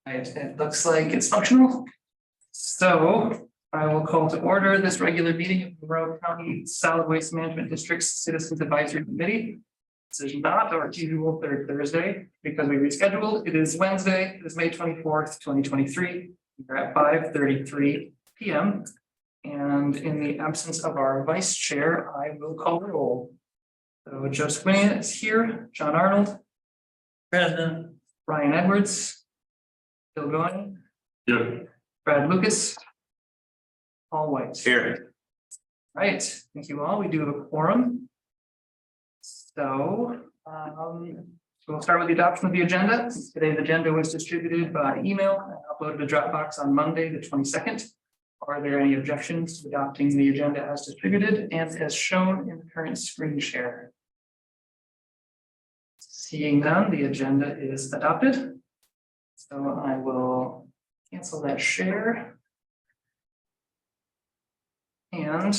Right, it looks like it's functional. So I will call to order this regular meeting of the Monroe County Solid Waste Management District's Citizens Advisory Committee. This is not our usual third Thursday because we rescheduled. It is Wednesday, it is May 24th, 2023. We're at 5:33 p.m. And in the absence of our vice chair, I will call the roll. So Joseph Winnie is here, John Arnold. Present. Ryan Edwards. Bill Goin. Here. Brad Lucas. Paul White. Here. Right, thank you all. We do have a quorum. So we'll start with the adoption of the agenda. Today's agenda was distributed by email and uploaded to Dropbox on Monday, the 22nd. Are there any objections to adopting the agenda as distributed and as shown in the current screen share? Seeing none, the agenda is adopted. So I will cancel that share. And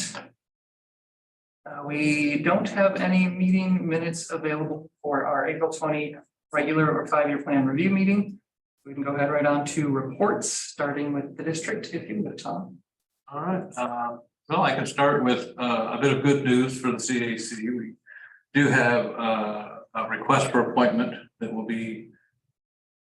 we don't have any meeting minutes available for our April 20 regular or 5-year plan review meeting. We can go ahead right on to reports, starting with the district, if you would, Tom. All right. Well, I can start with a bit of good news for the CAC. We do have a request for appointment that will be,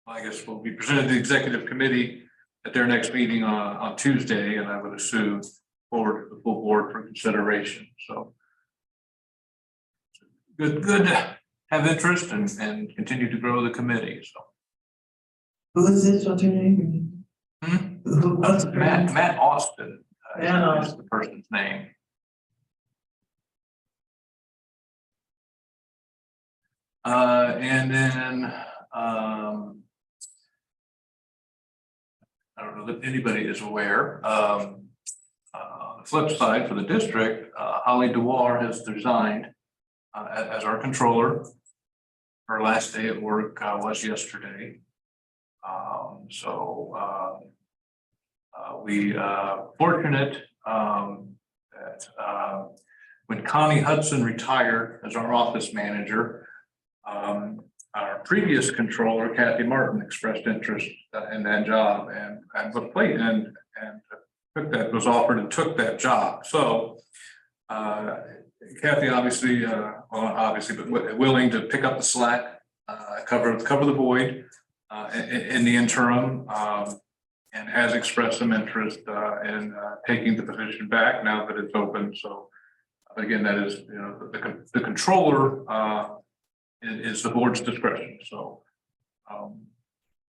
I guess, will be presented to the executive committee at their next meeting on Tuesday, and I would assume forward to the full board for consideration. So good to have interest and continue to grow the committee. So who is this? What's your name? What's the Matt Austin is the person's name. And then I don't know that anybody is aware. On the flip side, for the district, Holly Dewar has resigned as our controller. Her last day at work was yesterday. We fortunate that when Connie Hudson retired as our office manager, our previous controller, Kathy Martin, expressed interest in that job and took that, was offered and took that job. So Kathy obviously, but willing to pick up the slack, cover the void in the interim, and has expressed some interest in taking the position back now that it's open. So again, that is, the controller is the board's discretion. So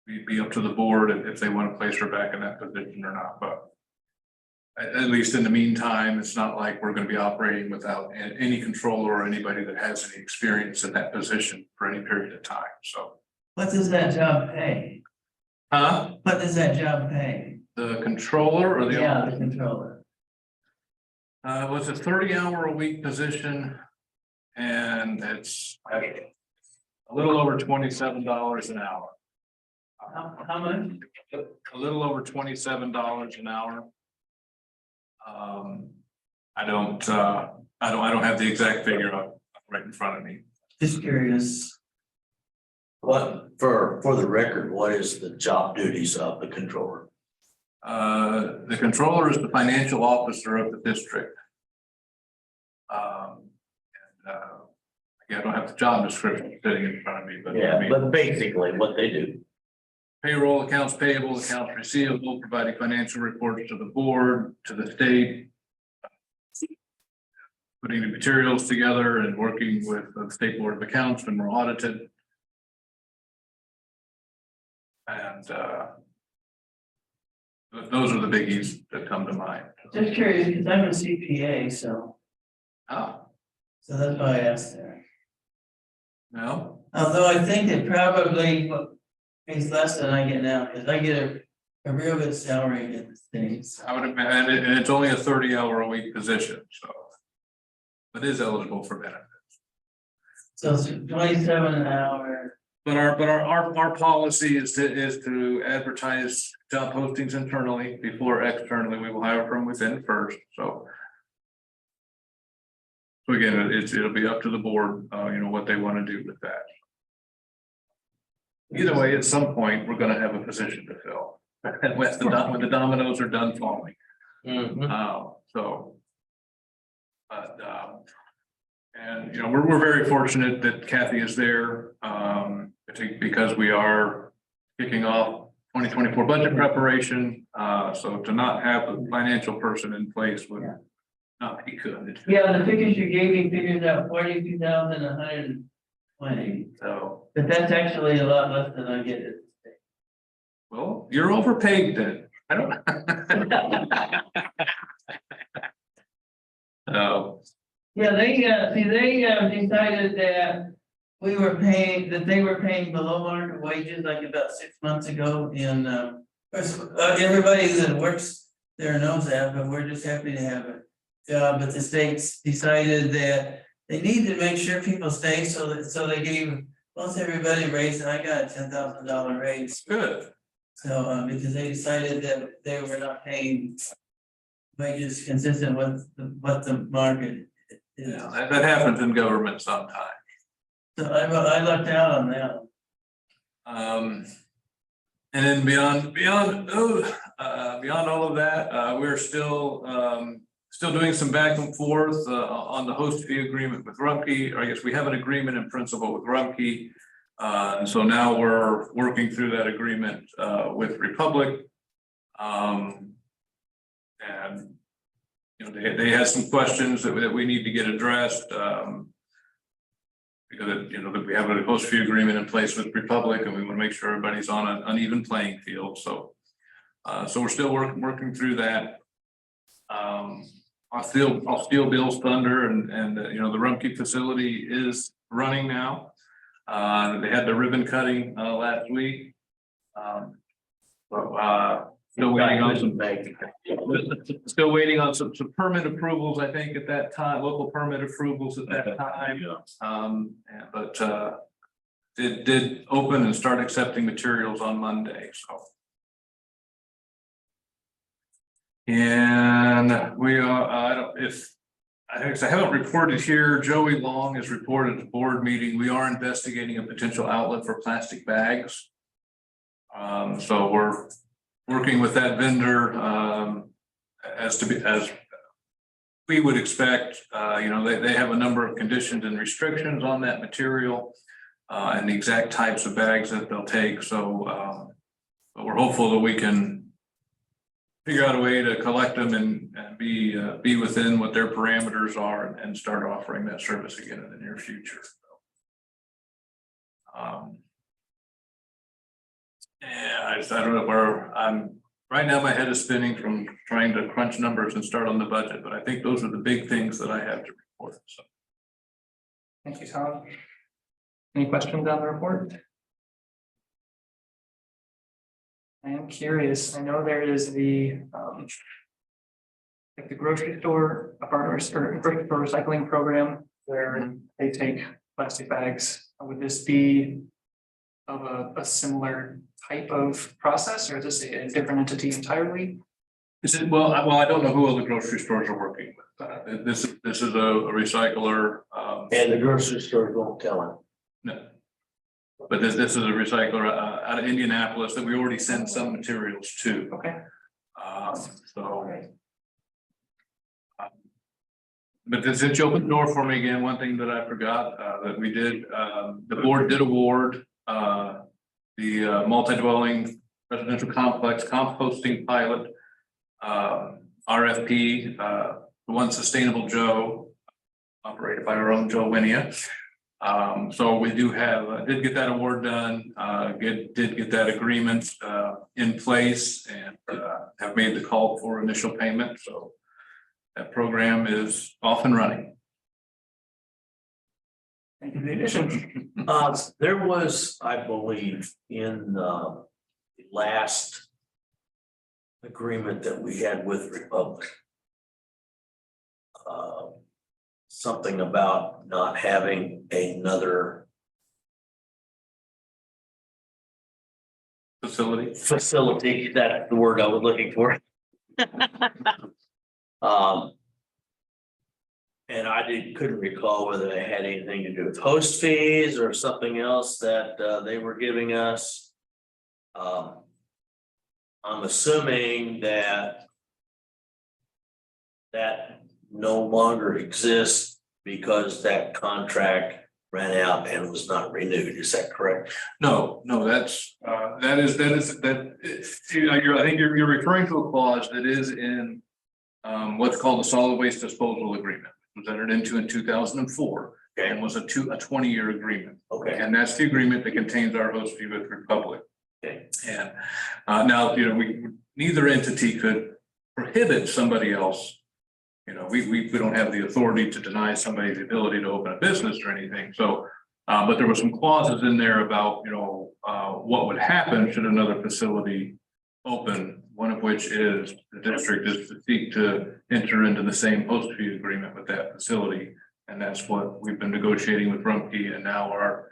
we'd be up to the board if they want to place her back in that position or not. But at least in the meantime, it's not like we're going to be operating without any controller or anybody that has any experience in that position for any period of time. So what does that job pay? Huh? What does that job pay? The controller or the the controller. Was a 30-hour-a-week position, and it's a little over $27 an hour. How much? A little over $27 an hour. I don't have the exact figure up right in front of me. Just curious. What, for the record, what is the job duties of the controller? The controller is the financial officer of the district. Again, I don't have the job description sitting in front of me, but Yeah, but basically what they do. Payroll, accounts payable, accounts receivable, providing financial reports to the board, to the state, putting the materials together and working with the State Board of Accounts when we're audited. And those are the biggies that come to mind. Just curious, because I'm a CPA, so that's why I asked there. No. Although I think it probably pays less than I get now, because I get a real good salary in the States. I would imagine, and it's only a 30-hour-a-week position, so it is eligible for benefits. So it's 27 an hour. But our policy is to advertise job postings internally before externally. We will hire from within first. So again, it'll be up to the board, what they want to do with that. Either way, at some point, we're gonna have a position to fill. And when the dominoes are done falling. So. But, and, you know, we're very fortunate that Kathy is there, I think because we are kicking off 2024 budget preparation. So to not have a financial person in place would not be good. Yeah, the figures you gave me figures out 42,120. So, But that's actually a lot less than I get at the state. well, you're overpaid then. I don't. So, Yeah, they decided that they were paying below market wages like about 6 months ago. And of course, everybody that works there knows that, but we're just happy to have it. But the states decided that they need to make sure people stay, so they gave most everybody a raise, and I got a $10,000 raise. good. So because they decided that they were not paying wages consistent with what the market is. Yeah, that happens in government sometimes. So I lucked out on that. And then beyond all of that, we're still doing some back and forth on the host fee agreement with Rumpke. Or I guess we have an agreement in principle with Rumpke. And so now we're working through that agreement with Republic. And you know, they had some questions that we need to get addressed. Because you know that we have a host fee agreement in place with Republic, and we want to make sure everybody's on an uneven playing field. So, so we're still working through that. I'll steal Bill's thunder, and you know the Rumpke facility is running now. They had the ribbon cutting last week. Still waiting on some permit approvals, I think, at that time, local permit approvals at that time. But it did open and start accepting materials on Monday, so. And we are, I haven't reported here, Joey Long has reported at the board meeting, we are investigating a potential outlet for plastic bags. So we're working with that vendor as we would expect. You know, they have a number of conditions and restrictions on that material and the exact types of bags that they'll take. So but we're hopeful that we can figure out a way to collect them and be within what their parameters are and start offering that service again in the near future. Yeah, I don't know where I'm right now. My head is spinning from trying to crunch numbers and start on the budget, but I think those are the big things that I have to report. So, Thank you, Tom. Any questions on the report? I am curious. I know there is like the grocery store apartments or grocery store recycling program where they take plastic bags. Would this be of a similar type of process, or is this a different entity entirely? is it, well, I don't know who other grocery stores are working with. This is a recycler. And the grocery store won't tell him. No. But this is a recycler out of Indianapolis that we already send some materials to. Okay. But this is open door for me again. One thing that I forgot that we did, the board did award the multi-dwelling residential complex composting pilot RFP, the One Sustainable Joe, operated by our own Joe Winia. So we do have, did get that award done, did get that agreement in place, and have made the call for initial payment. So that program is off and running. Thank you for the addition. There was, I believe, in the last agreement that we had with Republic, something about not having another facility. That's the word I was looking for. And And couldn't recall whether they had anything to do with host fees or something else that they were giving us. I'm assuming that no longer exists because that contract ran out and was not renewed. Is that correct? No, that's, that is, I think you're referring to a clause that is in what's called the solid waste disposal agreement. It was entered into in 2004 and was a 20-year agreement. Okay. And that's the agreement that contains our host fee with Republic. Okay. And now, neither entity could prohibit somebody else. We don't have the authority to deny somebody the ability to open a business or anything. So, but there were some clauses in there about, what would happen should another facility open, one of which is the district is to seek to enter into the same host fee agreement with that facility. And that's what we've been negotiating with Rumpke, and now are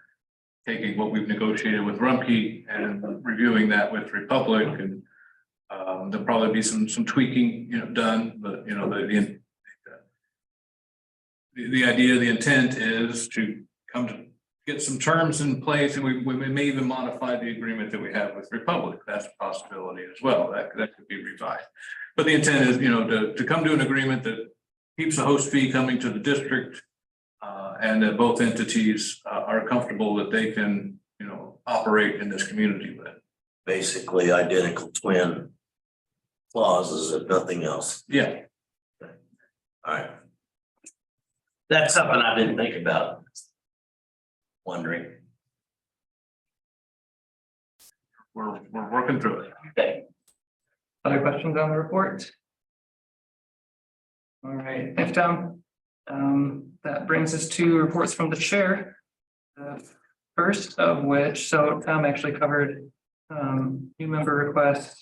taking what we've negotiated with Rumpke and reviewing that with Republic. And there'll probably be some tweaking, done, but the idea, the intent is to come to get some terms in place, and we may even modify the agreement that we have with Republic. That's a possibility as well. That could be revised. But the intent is, to come to an agreement that keeps the host fee coming to the district, and that both entities are comfortable that they can, operate in this community with. Basically identical twin clauses, if nothing else. Yeah. All right. That's something I didn't think about. Wondering. We're working through it. Okay. Other questions on the report? All right, thanks, Tom. That brings us to reports from the chair. The first of which, so Tom actually covered new member request,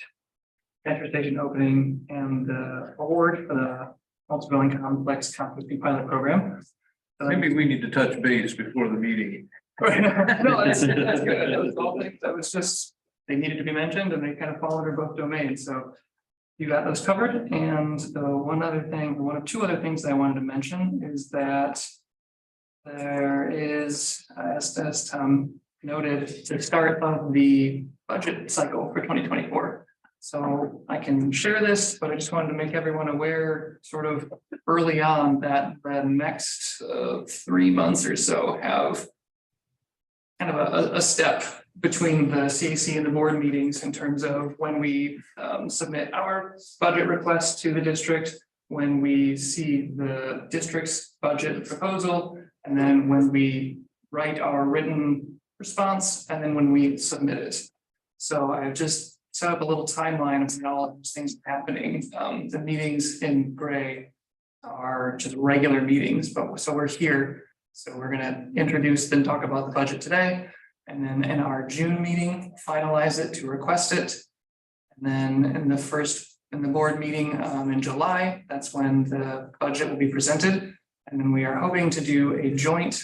transfer station opening, and the award for the multi-dwelling complex composting pilot program. Maybe we need to touch base before the meeting. No, that's good. That was all things that was just, they needed to be mentioned, and they kind of fall under both domains. So you got those covered. And one of two other things that I wanted to mention is that there is, as Tom noted, the start of the budget cycle for 2024. So I can share this, but I just wanted to make everyone aware sort of early on that the next 3 months or so have kind of a step between the CAC and the board meetings in terms of when we submit our budget request to the district, when we see the district's budget proposal, and then when we write our written response, and then when we submit it. So I've just set up a little timeline of when all of those things are happening. The meetings in gray are just regular meetings, but so we're here. So we're gonna introduce and talk about the budget today. And then in our June meeting, finalize it to request it. And then in the board meeting in July, that's when the budget will be presented. And then we are hoping to do a joint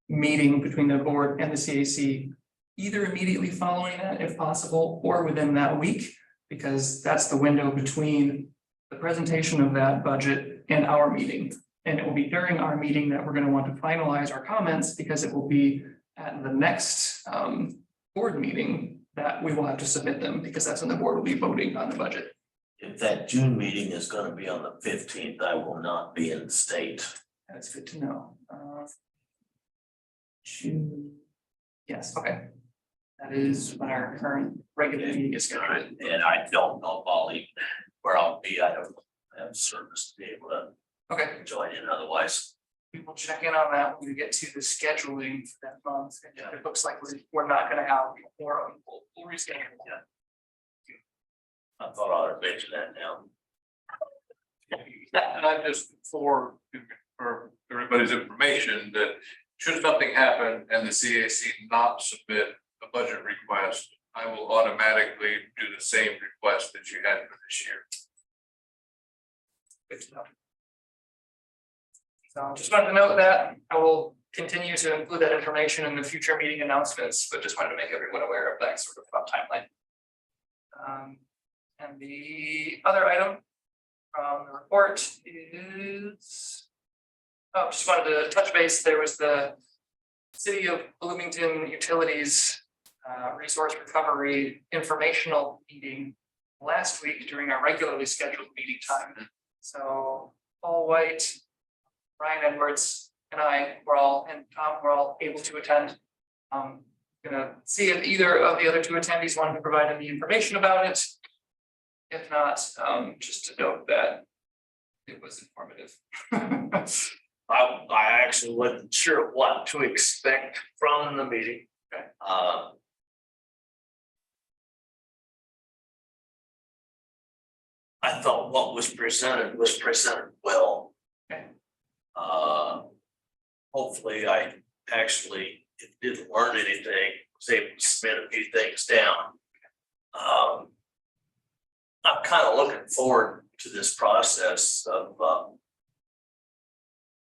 meeting between the board and the CAC, either immediately following that if possible, or within that week, because that's the window between the presentation of that budget and our meeting. And it will be during our meeting that we're going to want to finalize our comments, because it will be at the next board meeting that we will have to submit them, because that's when the board will be voting on the budget. If that June meeting is going to be on the 15th, I will not be in the state. That's good to know. June. Yes, okay. That is when our current regular meeting is scheduled. And I don't know if I'll even where I'll be. I don't have service to be able to Okay, join in otherwise. we will check in on that when we get to the scheduling for that month. And if it looks like we're not gonna have more, we'll reschedule. I thought I would mention that now. And I just, for everybody's information, that should something happen and the CAC not submit a budget request, I will automatically do the same request that you had for this year. Good to know. So just wanted to note that I will continue to include that information in the future meeting announcements, but just wanted to make everyone aware of that sort of timeline. And the other item from the report is Oh, just wanted to touch base. There was the City of Bloomington Utilities Resource Recovery Informational Meeting last week during our regularly scheduled meeting time. So Paul White, Ryan Edwards, and I were all, and Tom were all able to attend. Gonna see if either of the other two attendees wanted to provide any information about it. If not, just to note that it was informative. I actually wasn't sure what to expect from the meeting. Okay. I thought what was presented well. Okay. Hopefully I actually didn't learn anything, was able to submit a few things down. I'm kind of looking forward to this process of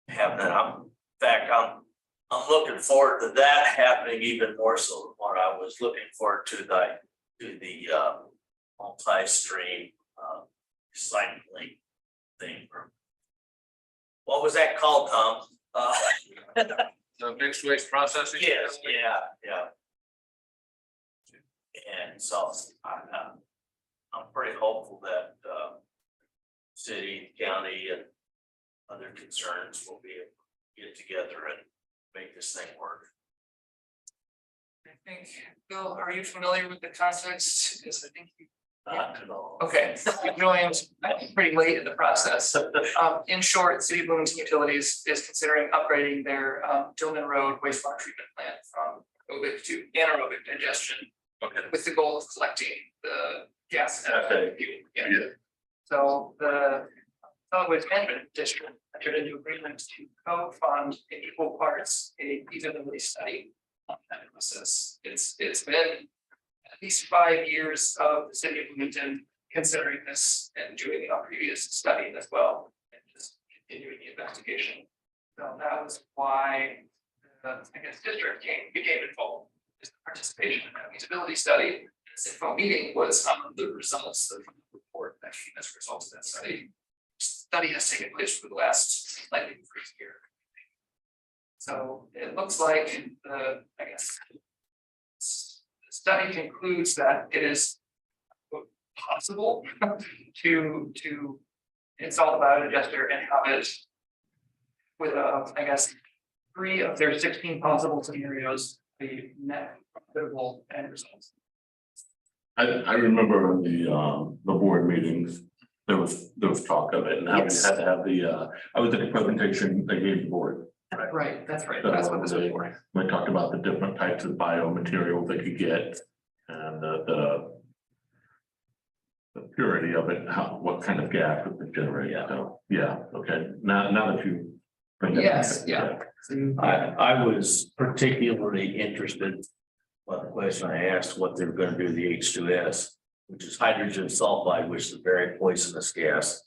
having that. In fact, I'm looking forward to that happening even more so than what I was looking forward to the multi-stream recycling thing. What was that called, Tom? The mixed waste processing? Yes, yeah. And so I'm pretty hopeful that city, county, and other concerns will be able to get together and make this thing work. I think, Bill, are you familiar with the context? Because I think you. Not at all. Okay, you joined pretty late in the process. In short, City of Bloomington Utilities is considering upgrading their Monroe wastewater treatment plant from aerobic to anaerobic digestion. Okay. With the goal of collecting the gas. and Okay. fuel. Yeah. So the solid waste management district entered into agreement to co-fund in equal parts a feasibility study on that process. It's been at least 5 years of the City of Bloomington considering this and doing a previous study as well, and just continuing the investigation. So that was why the, district became involved, is the participation in that feasibility study. This info meeting was the results of the report that came as a result of that study. Study has taken place for the last likely 3 years. So it looks like the study concludes that it is possible to install the biodigester and have it with a 3 of their 16 possible scenarios be net profitable end results. I remember the board meetings, there was talk of it and how we Yes. had to have I was at the presentation they gave the board. Right, that's right. That's what this is for. We talked about the different types of biomaterials they could get and the purity of it, what kind of gas it would generate. Yeah. So, yeah, okay, now that you. bring that Yes, up, yeah. So you- I was particularly interested, by the question I asked, what they were gonna do to the H2S, which is hydrogen sulfide, which is a very poisonous gas.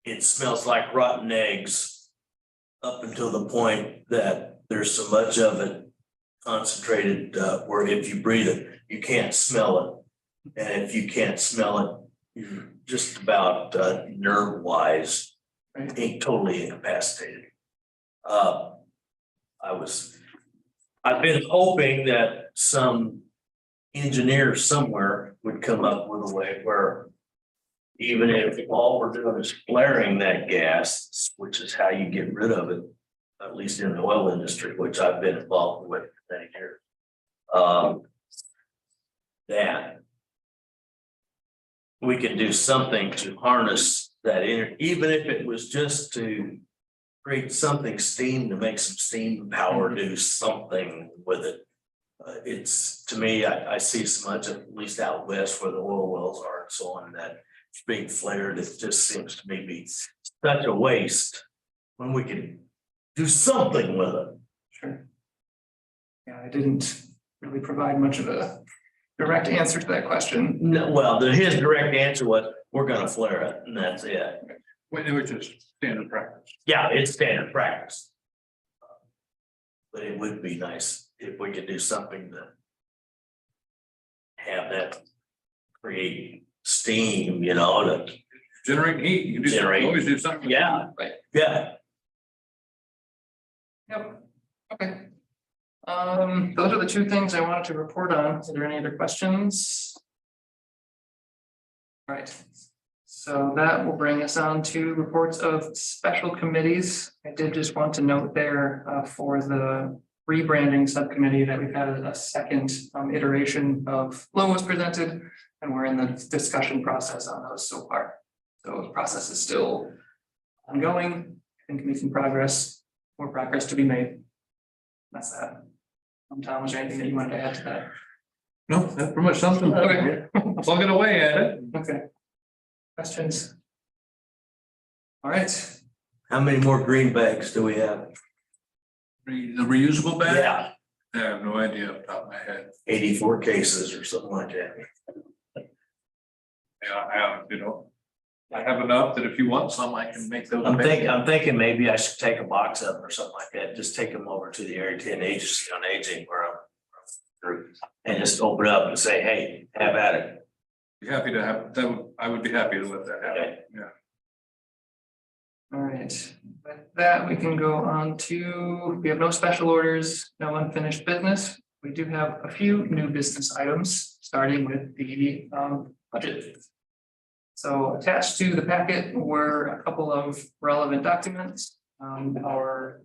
It smells like rotten eggs up until the point that there's so much of it concentrated where if you breathe it, you can't smell it. And if you can't smell it, you're just about nerve-wise, totally incapacitated. I've been hoping that some engineer somewhere would come up with a way where even if all we're doing is flaring that gas, which is how you get rid of it, at least in the oil industry, which I've been involved with for many years. That we can do something to harness that even if it was just to create something steam, to make some steam power, do something with it. It's, to me, I see so much, at least out west where the oil wells are and so on, that it's being flared. It just seems to me be such a waste when we can do something with it. Sure. Yeah, I didn't really provide much of a direct answer to that question. No, well, his direct answer was, we're gonna flare it, and that's it. Which is standard practice. Yeah, it's standard practice. But it would be nice if we could do something to have that create steam, to Generate heat, you can do, Generate. always do something. Yeah. Right. Yeah, Yep, okay. Those are the two things I wanted to report on. Is there any other questions? All right, so that will bring us on to reports of special committees. I did just want to note there for the rebranding subcommittee that we've had a second iteration of logos presented, and we're in the discussion process on those so far. So the process is still ongoing. I think making progress, more progress to be made. That's that. Tom, was there anything that you wanted to add to that? No, that's pretty much something. Okay. Plugging away at it. Okay. Questions? All right, how many more green bags do we have? The reusable bag? Yeah, I have no idea off the top of my head. 84 cases or something like that. Yeah, I have, you know. I have enough that if you want some, I can make those. I'm thinking maybe I should take a box up or something like that, just take them over to the Area 10 Agency on Aging where I'm through, and just open up and say, hey, have at it. Be happy to have, I would be happy to let that happen, Okay. yeah. all right. With that, we can go on to, we have no special orders, no unfinished business. We do have a few new business items, starting with the budget. So attached to the packet were a couple of relevant documents. Our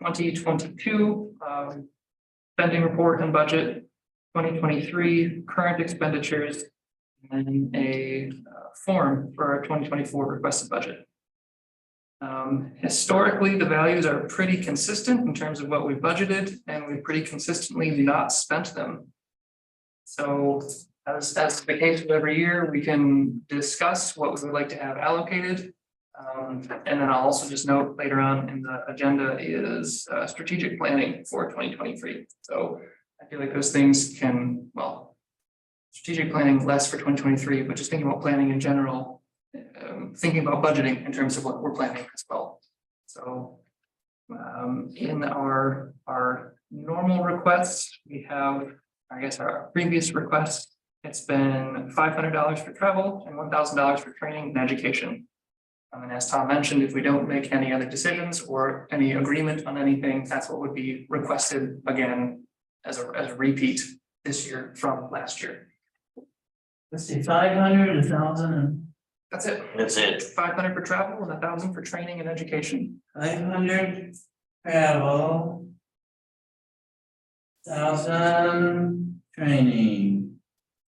2022 spending report and budget, 2023 current expenditures, and a form for our 2024 requested budget. Historically, the values are pretty consistent in terms of what we budgeted, and we pretty consistently not spent them. So as the case of every year, we can discuss what we would like to have allocated. And then I'll also just note later on in the agenda is strategic planning for 2023. So I feel like those things can, well, strategic planning less for 2023, but just thinking about planning in general, thinking about budgeting in terms of what we're planning as well. So in our normal requests, we have, I guess, our previous request. It's been $500 for travel and $1,000 for training and education. And as Tom mentioned, if we don't make any other decisions or any agreement on anything, that's what would be requested again as a repeat this year from last year. Let's see, 500, 1,000 and That's it. That's it. 500 for travel and 1,000 for training and education. 500 travel. 1,000 training.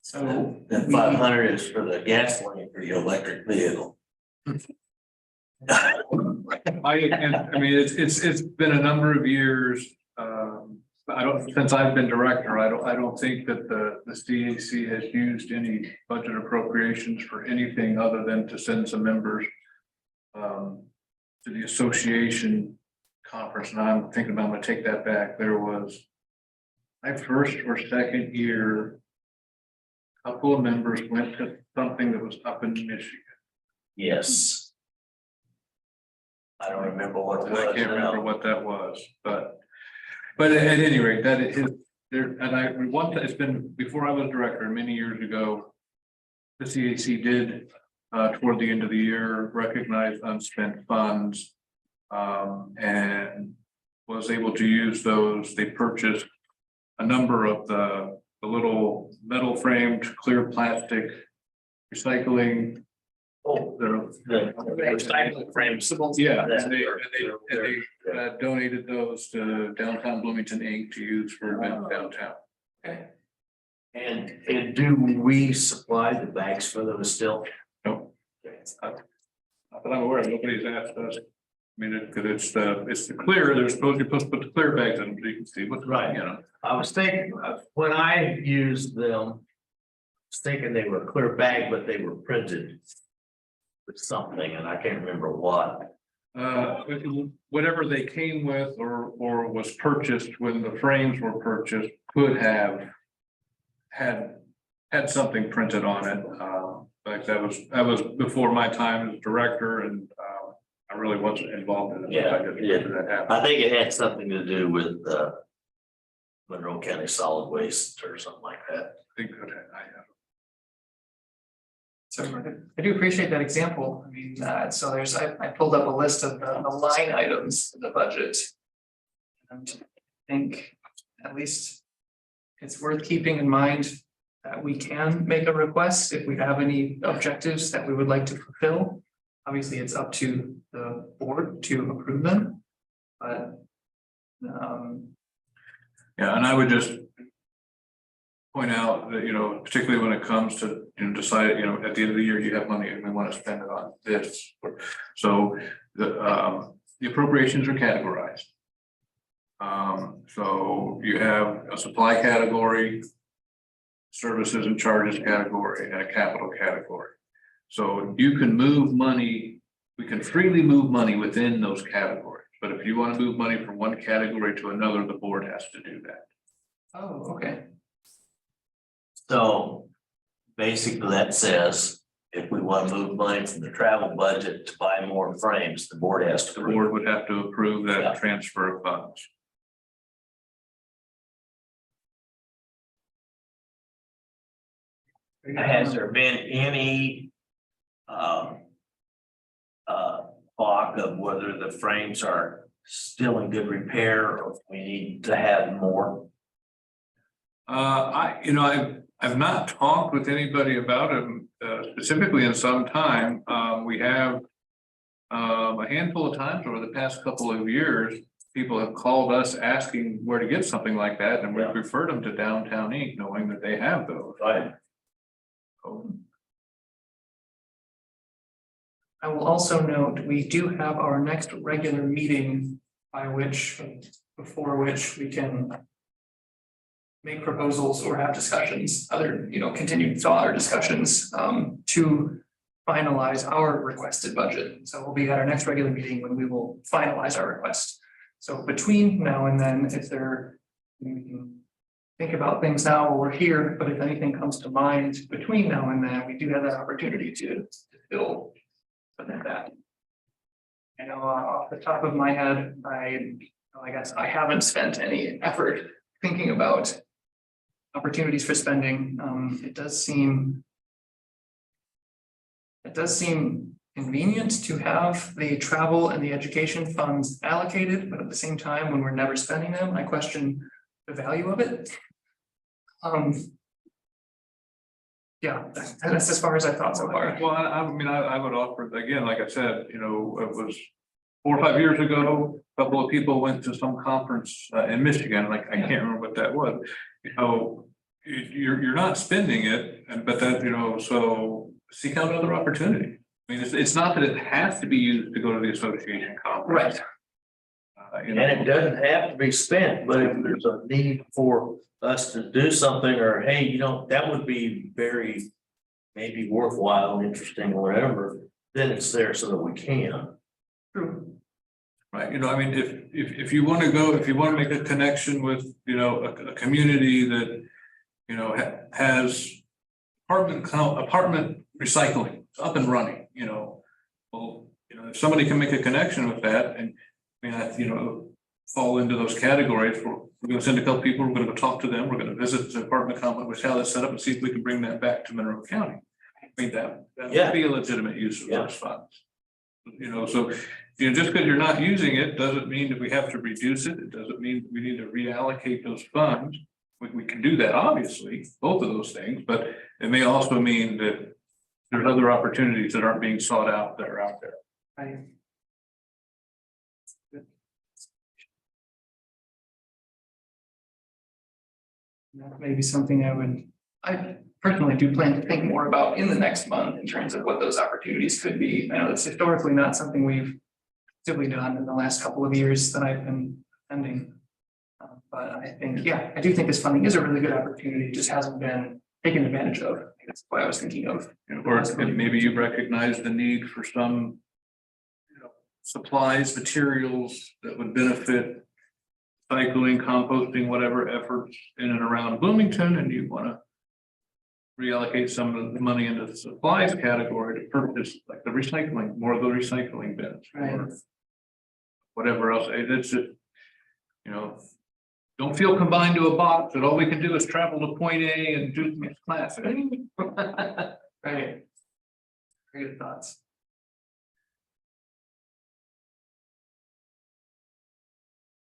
So That 500 is for the gasoline for your electric vehicle. I mean, it's been a number of years. Since I've been director, I don't think that the CAC has used any budget appropriations for anything other than to send some members to the association conference. And I'm thinking I'm gonna take that back. There was my first or second year, a couple of members went to something that was up in Michigan. Yes. I don't remember what it I was. can't remember what that was, but at any rate, that is there, and it's been before I was director many years ago. The CAC did toward the end of the year recognize unspent funds and was able to use those. They purchased a number of the little metal framed clear plastic recycling. Oh, the recycling frames. Yeah, and they donated those to Downtown Bloomington Inc. to use for events downtown. okay. And do we supply the bags for those still? No. Not that I'm aware of, nobody's asked us. I mean, because it's the clear, you're supposed to put the clear bags in, so you can see what's Right. you know. I was thinking, when I used them, I was thinking they were a clear bag, but they were printed with something, and I can't remember what. Whatever they came with or was purchased when the frames were purchased could have had something printed on it. Like that was before my time as director, and I really wasn't involved in it. Yeah, That happened. I think it had something to do with Monroe County Solid Waste or something like that. I think that I have. So I do appreciate that example. I mean, so I pulled up a list of the line items in the budget. And I think at least it's worth keeping in mind that we can make a request if we have any objectives that we would like to fulfill. Obviously, it's up to the board to approve them, but Yeah, and I would just point out that, particularly when it comes to, decide, at the end of the year, you have money and we want to spend it on this. So the appropriations are categorized. So you have a supply category, services and charges category, and a capital category. So you can move money, we can freely move money within those categories. But if you want to move money from one category to another, the board has to do that. oh, okay. So basically that says if we want to move money from the travel budget to buy more frames, the board has to The approve. board would have to approve that Yeah. transfer of funds. Has there been any talk of whether the frames are still in good repair or if we need to have more? I've not talked with anybody about it specifically in some time. We have a handful of times over the past couple of years, people have called us asking where to get something like that, and we've Yeah. referred them to Downtown Inc., knowing that they have those. Right. So, I will also note, we do have our next regular meeting before which we can make proposals or have discussions, other, continued thought or discussions, to finalize our requested budget. So we'll be at our next regular meeting when we will finalize our request. So between now and then, we can think about things now while we're here, but if anything comes to mind between now and then, we do have that opportunity to fill that. I know off the top of my head, I guess I haven't spent any effort thinking about opportunities for spending. It does seem convenient to have the travel and the education funds allocated, but at the same time, when we're never spending them, I question the value of it. Yeah, that's as far as I thought so far. well, I would offer, again, like I said, it was 4 or 5 years ago, a couple of people went to some conference in Michigan, I can't remember what that was. You're not spending it, but that, so seek out other opportunity. I mean, it's not that it has to be used to go to the association conference. Right. And it doesn't have to be spent, but if there's a need for us to do something, or hey, that would be very maybe worthwhile, interesting, or whatever, then it's there so that we can. True. Right, if you want to make a connection with, a community that, has apartment recycling up and running, if somebody can make a connection with that and, fall into those categories, we're going to send a couple people, we're going to go talk to them, we're going to visit the apartment complex, how that's set up, and see if we can bring that back to Monroe County. I mean, that Yeah. would be a legitimate use of Yeah. those funds. So, just because you're not using it, doesn't mean that we have to reduce it. It doesn't mean we need to reallocate those funds. We can do that, obviously, both of those things, but it may also mean that there's other opportunities that aren't being sought out that are out there. Right. That may be something I personally do plan to think more about in the next month in terms of what those opportunities could be. I know it's historically not something we've actively done in the last couple of years that I've been attending. But I think, I do think this funding is a really good opportunity, it just hasn't been taken advantage of. That's what I was thinking of. Or maybe you recognize the need for some, supplies, materials that would benefit cycling, composting, whatever efforts in and around Bloomington, and you want to reallocate some of the money into the supplies category to purchase like the recycling, more of the recycling bins, or whatever else. It's just, don't feel confined to a box that all we can do is travel to point A and do this class. Right. Very good thoughts.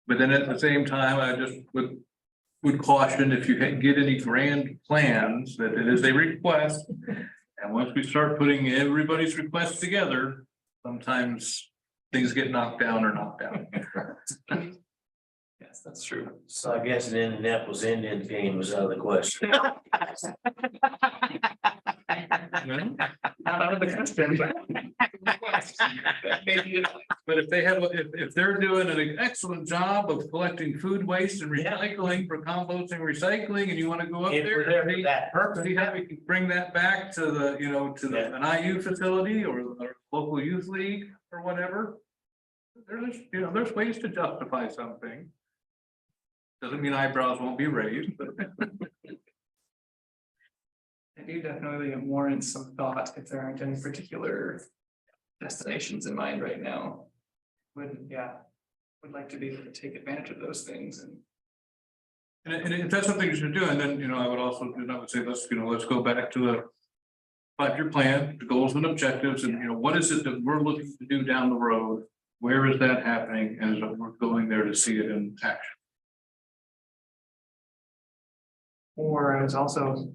But then at the same time, I just would caution if you get any grand plans, that it is a request. And once we start putting everybody's requests together, sometimes things get knocked down or knocked out. Yes, that's true. So I guess an Indianapolis Indians game was out of the question. Not out of the question, but. Maybe it's- But if they have, if they're doing an excellent job of collecting food waste and recycling for composting, recycling, and you want to go up If we're there for there. that purpose. See how we can bring that back to the, you know, to the, an IU facility or local youth league or whatever. There's, you know, there's ways to justify something. Doesn't mean eyebrows won't be raised, but. I do definitely warrant some thought if there aren't any particular destinations in mind right now. Would like to be able to take advantage of those things and. And if that's something you should do, and then, you know, I would also, I would say, let's go back to the 5-year plan, the goals and objectives, and, you know, what is it that we're looking to do down the road? Where is that happening? And so we're going there to see it in action. Or I was also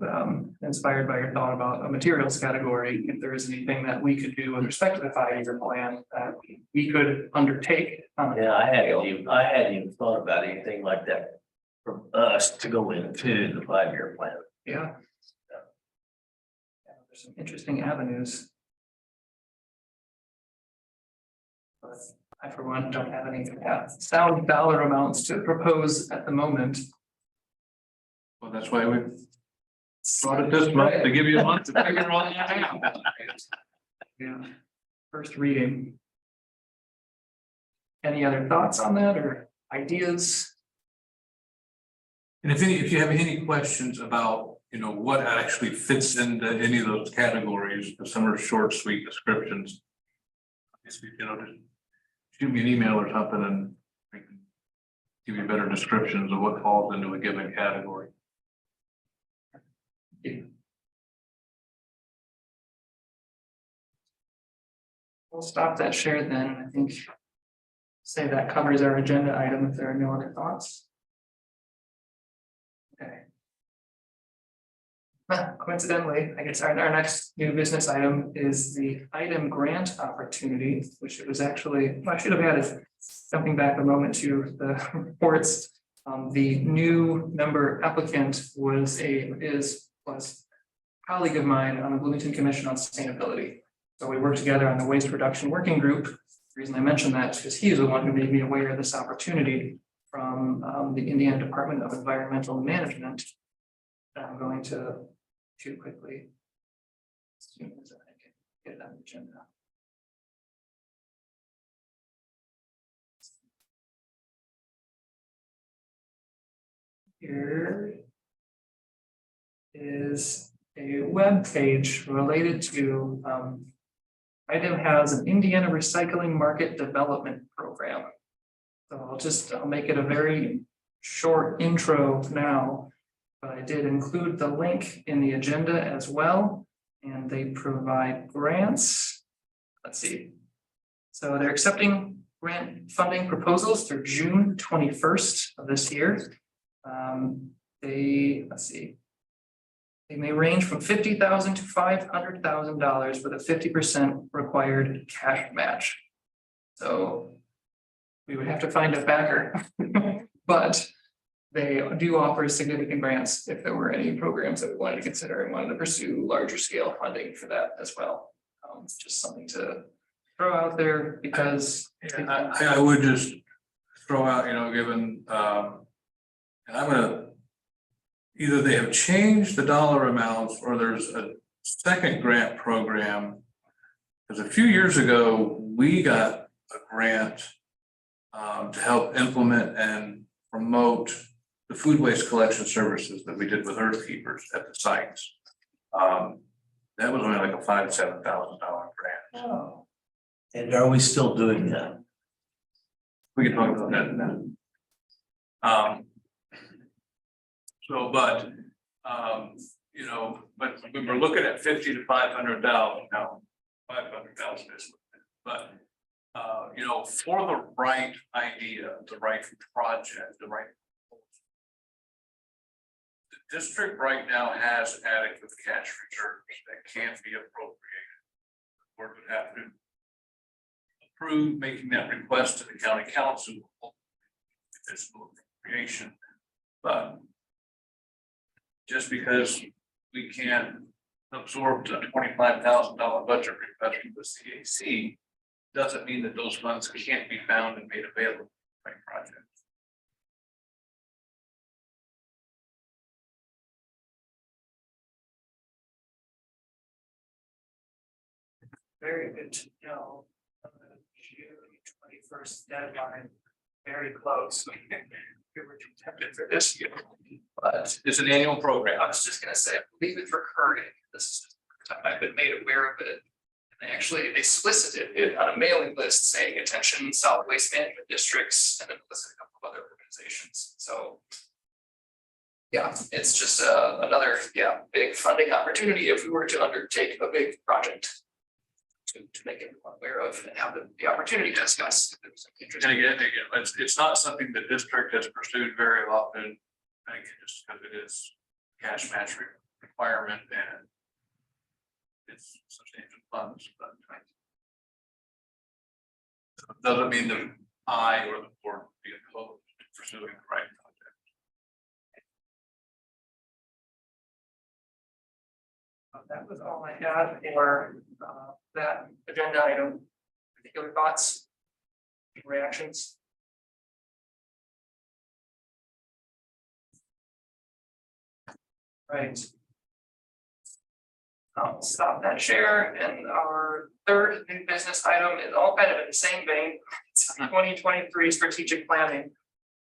inspired by your thought about a materials category, if there is anything that we could do with respect to the 5-year plan that we could undertake. Yeah, I hadn't even thought about anything like that for us to go into the 5-year plan. Yeah. There's some interesting avenues. But I, for one, don't have any sound dollar amounts to propose at the moment. Well, that's why we brought it this month, to give you a month to figure all that out. Yeah, first reading. Any other thoughts on that or ideas? And if you have any questions about, you know, what actually fits into any of those categories, some are short, sweet descriptions. You know, just shoot me an email or something and we can give you better descriptions of what falls into a given category. We'll stop that share then. I think. Say that covers our agenda item if there are no other thoughts. Okay. Coincidentally, I guess our next new business item is the item grant opportunity, which it was actually, I should have added, jumping back a moment to the reports. The new member applicant was a colleague of mine on the Bloomington Commission on Sustainability. So we worked together on the waste reduction working group. The reason I mentioned that is because he is the one who made me aware of this opportunity from the Indiana Department of Environmental Management. That I'm going to quickly. As soon as I can get that agenda. Here is a web page related to item has an Indiana Recycling Market Development Program. So I'll make it a very short intro now, but I did include the link in the agenda as well, and they provide grants. Let's see. So they're accepting grant funding proposals through June 21st of this year. They may range from $50,000 to $500,000 with a 50% required cash match. So we would have to find a backer, but they do offer significant grants if there were any programs that we wanted to consider and wanted to pursue larger scale funding for that as well. Just something to throw out there because I would just throw out, you know, given, and I'm gonna, either they have changed the dollar amounts or there's a second grant program. Because a few years ago, we got a grant to help implement and promote the food waste collection services that we did with Earth Keepers at the sites. That was only like a $5,000 to $7,000 grant. oh, And are we still doing that? We can talk about that in a minute. You know, but when we're looking at 50 to 500,000 now, 500,000 is, but, you know, for the right idea, the right project, the right. The district right now has adequate cash reserves that can be appropriated. Or would have to approve making that request to the county council. Fiscal appropriation, but just because we can't absorb a $25,000 budget request from the CAC doesn't mean that those funds can't be found and made available for right projects. Very good to know. June 21st deadline, very close. We were too tempted for this year, but It's an annual program. I was just gonna say, I believe it's recurring. This is the first time I've been made aware of it. And they solicited it on a mailing list saying attention, solid waste management districts, and then listed a couple of other organizations, so. Yeah, it's just another, big funding opportunity if we were to undertake a big project. To make everyone aware of and have the opportunity to discuss if there's interest. And again, it's not something the district has pursued very often. I think just because it is cash match requirement and it's substantial funds, but it doesn't mean that I or the board would be opposed to pursuing the right project. That was all I had for that agenda item. Particular thoughts? Reactions? Right. I'll stop that share, and our third new business item is all kind of in the same vein. It's 2023 strategic planning.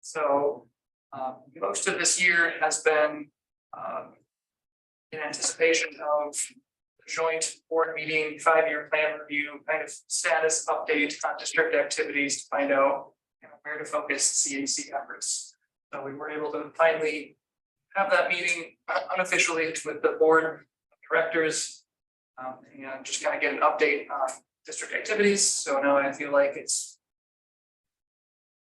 So most of this year has been in anticipation of the joint board meeting, 5-year plan review, kind of status update on district activities to find out where to focus CAC efforts. So we were able to finally have that meeting unofficially with the board of directors and just kind of get an update on district activities. So now I feel like it's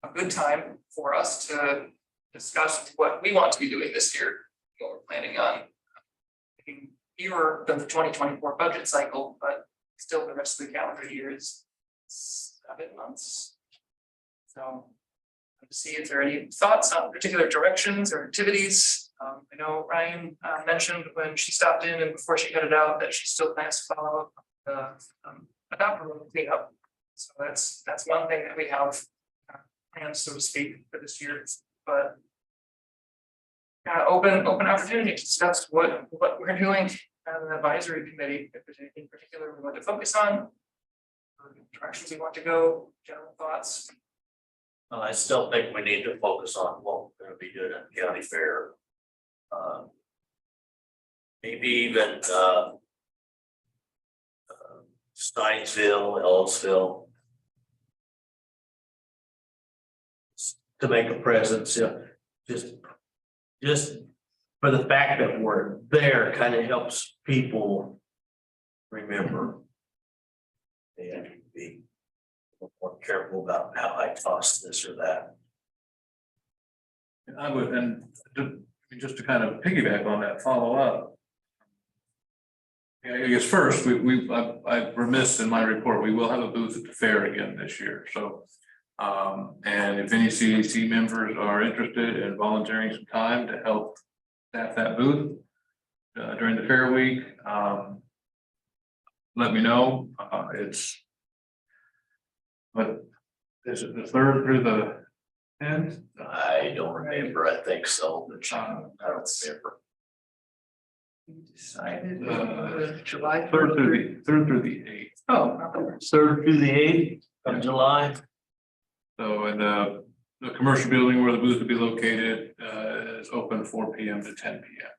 a good time for us to discuss what we want to be doing this year. What we're planning on fewer than the 2024 budget cycle, but still the rest of the calendar year is 7 months. So to see if there are any thoughts on particular directions or activities. I know Ryan mentioned when she stopped in and before she headed out that she still plans to follow up the adopter room cleanup. So that's one thing that we have plans, so to speak, for this year. But open opportunity to discuss what we're doing as an advisory committee, if there's anything particular we want to focus on, or directions we want to go, general thoughts. Well, I still think we need to focus on what we're gonna be doing at the county fair. Maybe even Steinsville, Ellisville. To make a presence, just for the fact that we're there kind of helps people remember. They have to be a little more careful about how I toss this or that. And I would, and just to kind of piggyback on that, follow up. Yeah, I guess first, I'm remiss in my report, we will have a booth at the fair again this year, so. And if any CAC members are interested in volunteering some time to help staff that booth during the fair week, let me know. But is it the 3rd through the 10th? I don't remember, I think so, but I don't remember. We decided July 3rd through the 8th. Oh, not the worst. 3rd through the 8th of July. So in the commercial building where the booth will be located is open 4 p.m. to 10 p.m.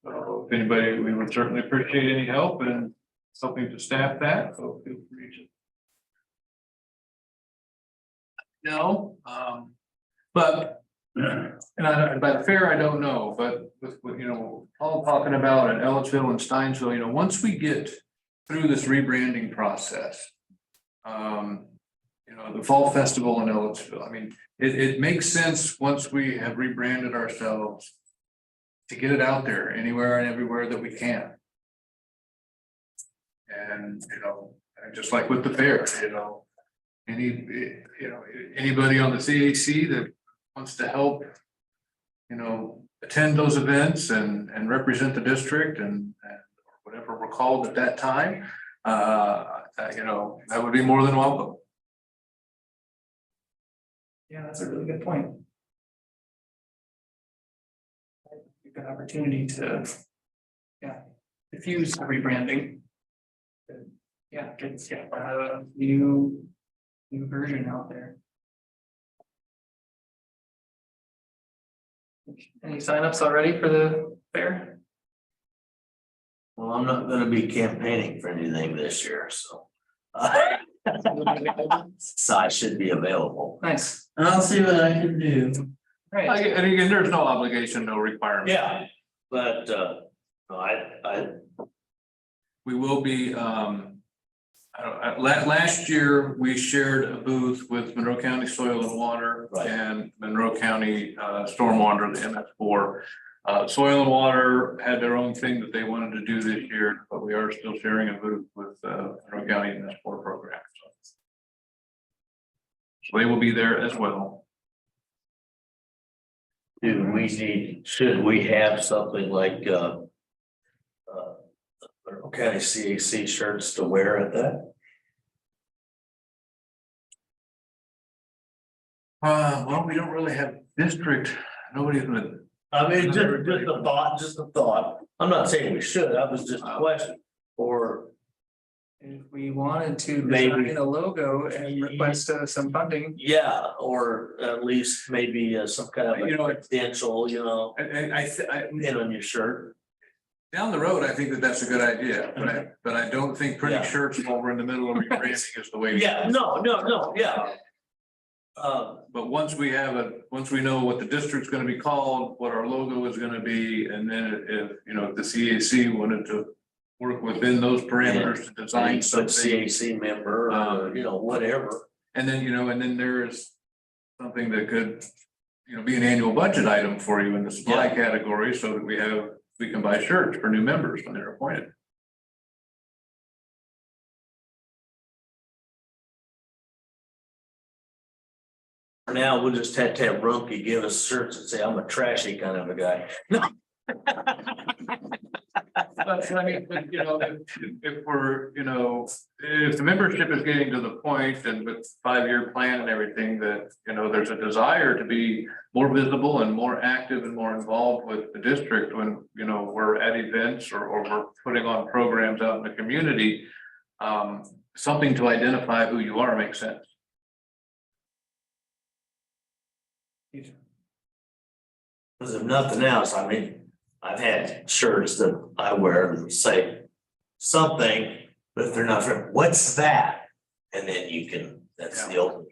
So if anybody, we would certainly appreciate any help in helping to staff that, so feel free to. No, but And by the fair, I don't know, but with, you know, all talking about in Ellisville and Steinsville, you know, once we get through this rebranding process. You know, the fall festival in Ellisville, I mean, it makes sense once we have rebranded ourselves. To get it out there anywhere and everywhere that we can. And, you know, just like with the fair, you know, anybody on the CAC that wants to help, you know, attend those events and represent the district and whatever we're called at that time, you know, that would be more than welcome. Yeah, that's a really good point. Good opportunity to, yeah, diffuse the rebranding. Yeah, get a new version out there. Any signups already for the fair? Well, I'm not gonna be campaigning for anything this year, so. So I should be available. Nice, I'll see what I can do. right, And again, there's no obligation, no requirement. Yeah, but, no, I, We will be, last year, we shared a booth with Monroe County Soil and Water Right. and Monroe County Stormwater, the MS4. Soil and Water had their own thing that they wanted to do this year, but we are still sharing a booth with Monroe County MS4 program. So they will be there as well. should we have something like, County CAC shirts to wear at that? Well, we don't really have district, nobody's gonna. I mean, just a thought. I'm not saying we should, that was just a question. Or if we wanted to Maybe. design a logo and request some funding. yeah, or at least maybe some kind of You know, credential, you know, I in on your shirt. down the road, I think that that's a good idea, but I don't think printing Yeah. shirts while we're in the middle of rebranding is the way. Yeah, no, yeah. But once we know what the district's gonna be called, what our logo is gonna be, and then if, you know, if the CAC wanted to work within those parameters to design Put something. CAC member, or, you know, whatever. And then, you know, and then there's something that could, you know, be an annual budget item for you in the supply Yeah. category, so that we can buy shirts for new members when they're appointed. For now, we'll just have to have Rumpke give us shirts and say, I'm a trashy kind of a guy. But I mean, you know, if we're, you know, if the membership is getting to the point and with 5-year plan and everything that, you know, there's a desire to be more visible and more active and more involved with the district when, you know, we're at events or we're putting on programs out in the community. Something to identify who you are makes sense. Because if nothing else, I mean, I've had shirts that I wear that say something, but if they're not, what's that? And then you can, that's the ultimate.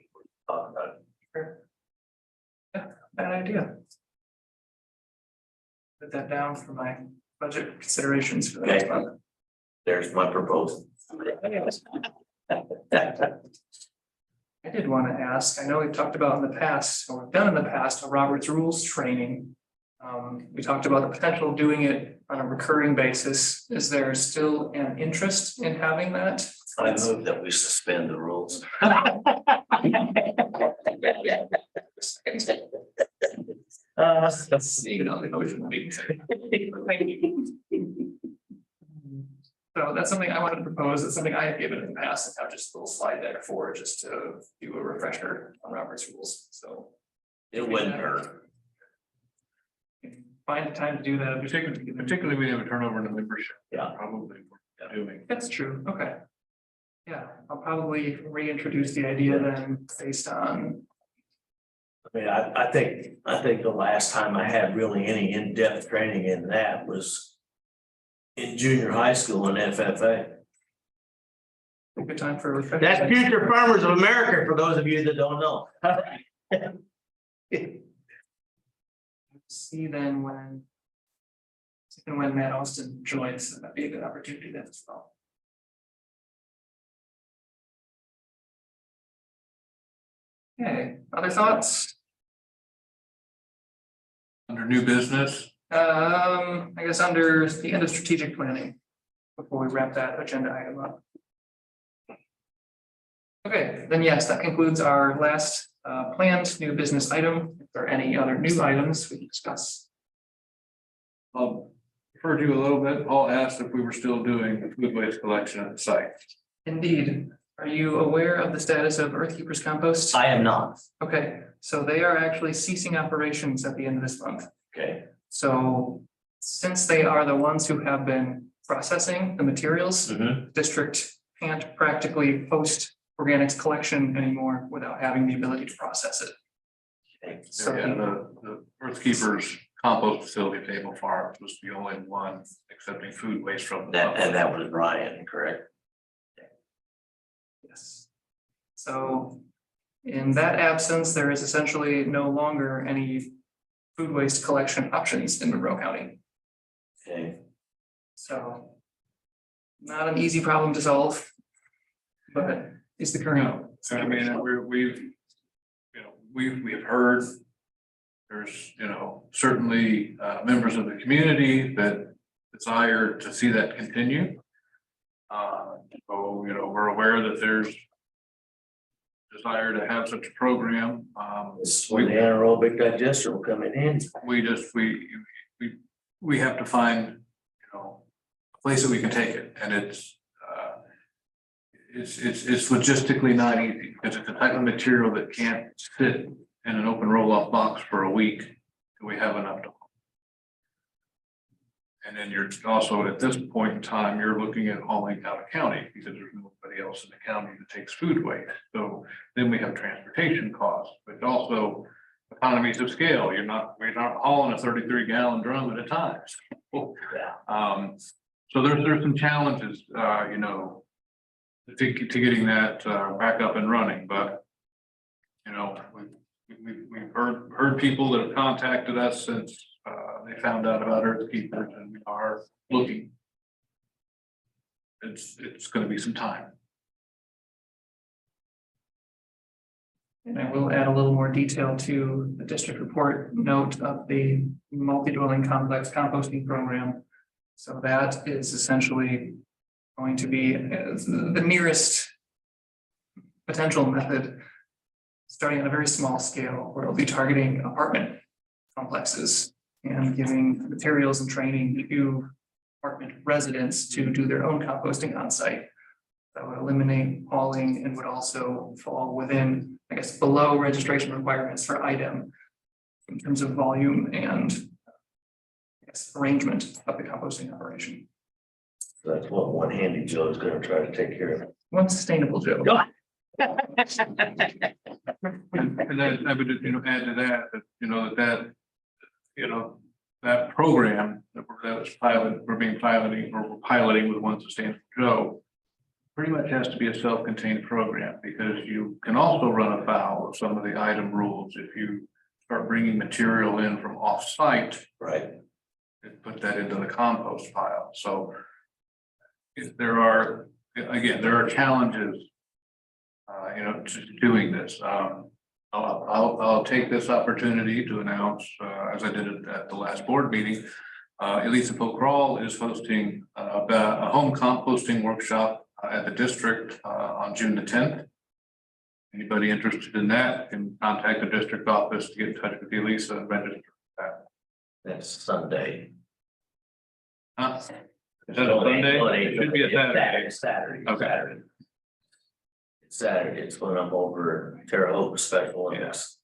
Bad idea. Put that down for my budget considerations for the next Okay. month. There's my proposal. I did want to ask, I know we've talked about in the past, or we've done in the past, a Robert's Rules training. We talked about the potential of doing it on a recurring basis. Is there still an interest in having that? I move that we suspend the rules. That's, you know, the ocean being. So that's something I wanted to propose. It's something I have given in the past and have just a little slide deck for, just to do a refresher on Robert's Rules, so. It wouldn't hurt. Find the time to do that. Particularly we have a turnover in the membership. Yeah. Probably we're doing. That's true, okay. Yeah, I'll probably reintroduce the idea then based on, I mean, I think the last time I had really any in-depth training in that was in junior high school in FFA. a good time for a refresher. That's Future Farmers of America, for those of you that don't know. see then when Matt Austin joins, that'd be a good opportunity then as well. Okay, other thoughts? Under new business, I guess under the end of strategic planning, before we wrap that agenda item up. Okay, then yes, that concludes our last planned new business item. If there are any other new items we can discuss. referred to a little bit, Paul asked if we were still doing food waste collection at the site. Indeed. Are you aware of the status of Earthkeepers Compost? I am not. Okay, so they are actually ceasing operations at the end of this month. Okay, So since they are the ones who have been processing the materials, Mhm. district can't practically post organics collection anymore without having the ability to process it. Okay. So Yeah, the Earthkeepers compost facility, Table Farms, was the only one accepting food waste from the That, and public. that was Ryan, correct? yes. So in that absence, there is essentially no longer any food waste collection options in Monroe County. Okay, So not an easy problem to solve, but is the current. So, I mean, we've heard. There's, certainly members of the community that desire to see that continue. So, we're aware that there's desire to have such a program. this is when the anaerobic digester will come in handy. We have to find, a place that we can take it, and it's logistically not easy, because it's a type of material that can't sit in an open roll-off box for a week till we have enough to. And then you're also, at this point in time, you're looking at hauling out of county, because there's nobody else in the county that takes food waste. So then we have transportation costs, but also economies of scale. We're not hauling a 33-gallon drum at a time. So there's some challenges, to getting that back up and running, but we've heard people that have contacted us since they found out about Earthkeepers, and we are looking. It's going to be some time. And I will add a little more detail to the district report note of the multi-dwelling complex composting program. So that is essentially going to be the nearest potential method, starting on a very small scale, where it'll be targeting apartment complexes and giving materials and training to apartment residents to do their own composting on site. That would eliminate hauling and would also fall within, I guess, below registration requirements for IDEM in terms of volume and, I guess, arrangement of the composting operation. So that's what one handy Joe is gonna try to take care of. One sustainable Joe. And I would, add to that, that program that was we're piloting with One Sustainable Joe, pretty much has to be a self-contained program, because you can also run afoul of some of the item rules if you start bringing material in from off-site Right. and put that into the compost pile. So if there are challenges, to doing this. I'll take this opportunity to announce, as I did it at the last board meeting, Elisa Pokral is hosting a home composting workshop at the district on June the 10th. Anybody interested in that can contact the district office to get in touch with Elisa and register for that. That's Sunday. Huh? Is that a Sunday? It should be a Saturday. Saturday. Okay. Saturday. It's Saturday, it's when I'm over Terre Haute Special Olympics.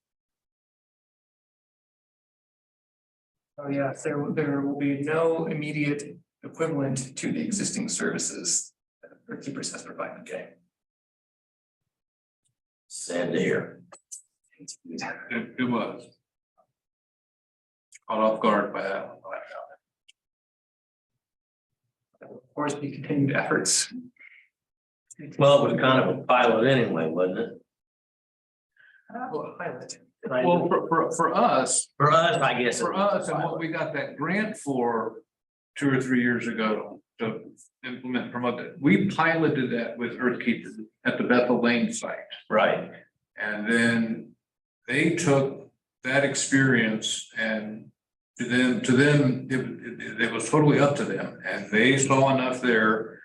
Oh, yes, there will be no immediate equivalent to the existing services that Earthkeepers has provided. Okay. Sad to hear. It was. Caught off guard by that one. There will, of course, be continued efforts. Well, it was kind of a pilot anyway, wasn't it? Well, pilot. Well, for us, For us, I guess. for us, and what we got that grant for 2 or 3 years ago to implement, promote that, we piloted that with Earthkeeper at the Bethel Lane site. Right, And then they took that experience and to them, it was totally up to them. And they saw enough there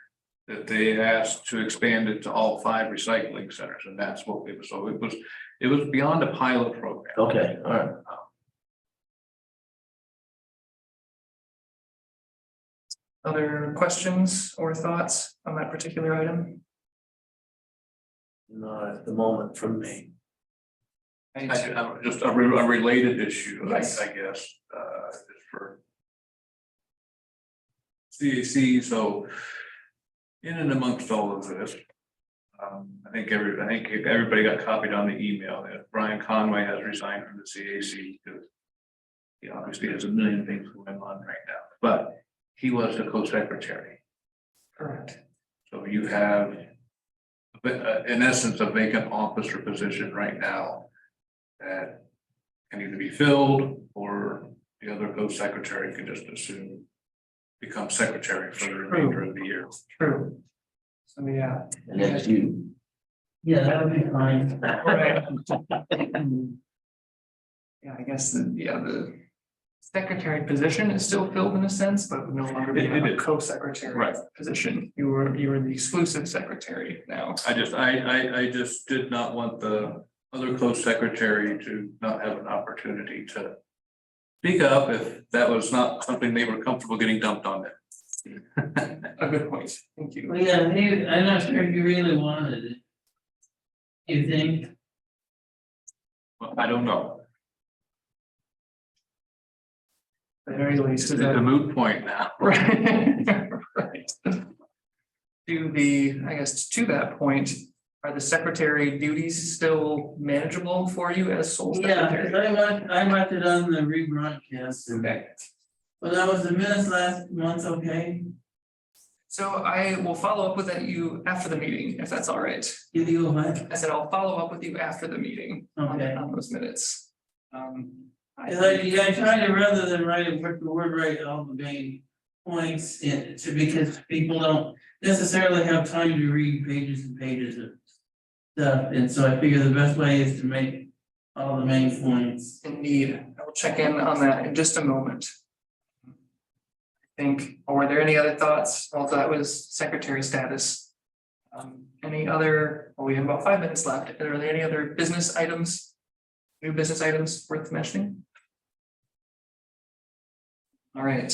that they asked to expand it to all 5 recycling centers. And that's what it was. So it was beyond a pilot program. okay, all right. Other questions or thoughts on that particular item? Not at the moment from me. Just a related issue, Yes. I guess, just for CAC, so in and amongst all of this, I think everybody got copied on the email that Brian Conway has resigned from the CAC because he obviously has a million things going on right now, but he was the co-secretary. Correct. So you have, in essence, a vacant office or position right now that can either be filled or the other co-secretary can just assume become secretary for the remainder of the year. True. So, yeah. And that's you. Yeah, that would be fine. Right. Yeah, I guess the secretary position is still filled in a sense, but would no longer be It a is. co-secretary Right. position. You were the exclusive secretary now. I just did not want the other co-secretary to not have an opportunity to speak up if that was not something they were comfortable getting dumped on them. A good point. Thank you. Well, yeah, I'm not sure if you really wanted it. You think? Well, I don't know. At the very least, It's a moot point now. right. Right. I guess to that point, are the secretary duties still manageable for you as sole Yeah, secretary? because I watched it on the rebroadcast. Okay. Well, that was the minutes last month, okay? So I will follow up with you after the meeting, if that's all right. Give you a mic. I said I'll follow up with you after the meeting Okay. on those minutes. I try to, rather than write it word for word, write all the main points because people don't necessarily have time to read pages and pages of stuff, and so I figure the best way is to make all the main points. Indeed, I will check in on that in just a moment. I think, or were there any other thoughts? Also, that was secretary status. Any other, well, we have about 5 minutes left. Are there any other business items? New business items worth mentioning? All right.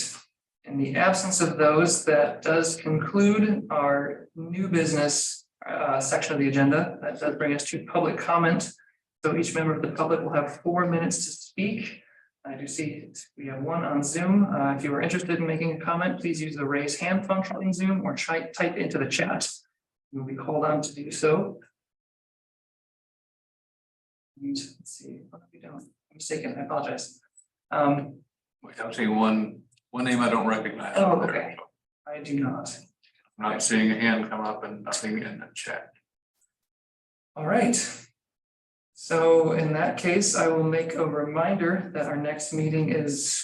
In the absence of those, that does conclude our new business section of the agenda. That does bring us to public comment. So each member of the public will have 4 minutes to speak. I do see we have one on Zoom. If you are interested in making a comment, please use the raise hand function in Zoom or type into the chat. You'll be called on to do so. And let's see, what have we done? I'm mistaken, I apologize. I'm seeing one name I don't recognize. Oh, over there. okay. I do not. I'm not seeing a hand come up and nothing in the chat. All right. So in that case, I will make a reminder that our next meeting is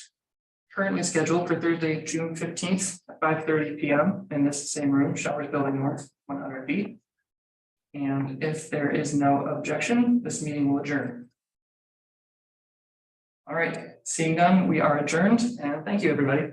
currently scheduled for Thursday, June 15th at 5:30 p.m. in this same room, Showers Building North, 100 feet. And if there is no objection, this meeting will adjourn. All right, seeing none, we are adjourned, and thank you, everybody.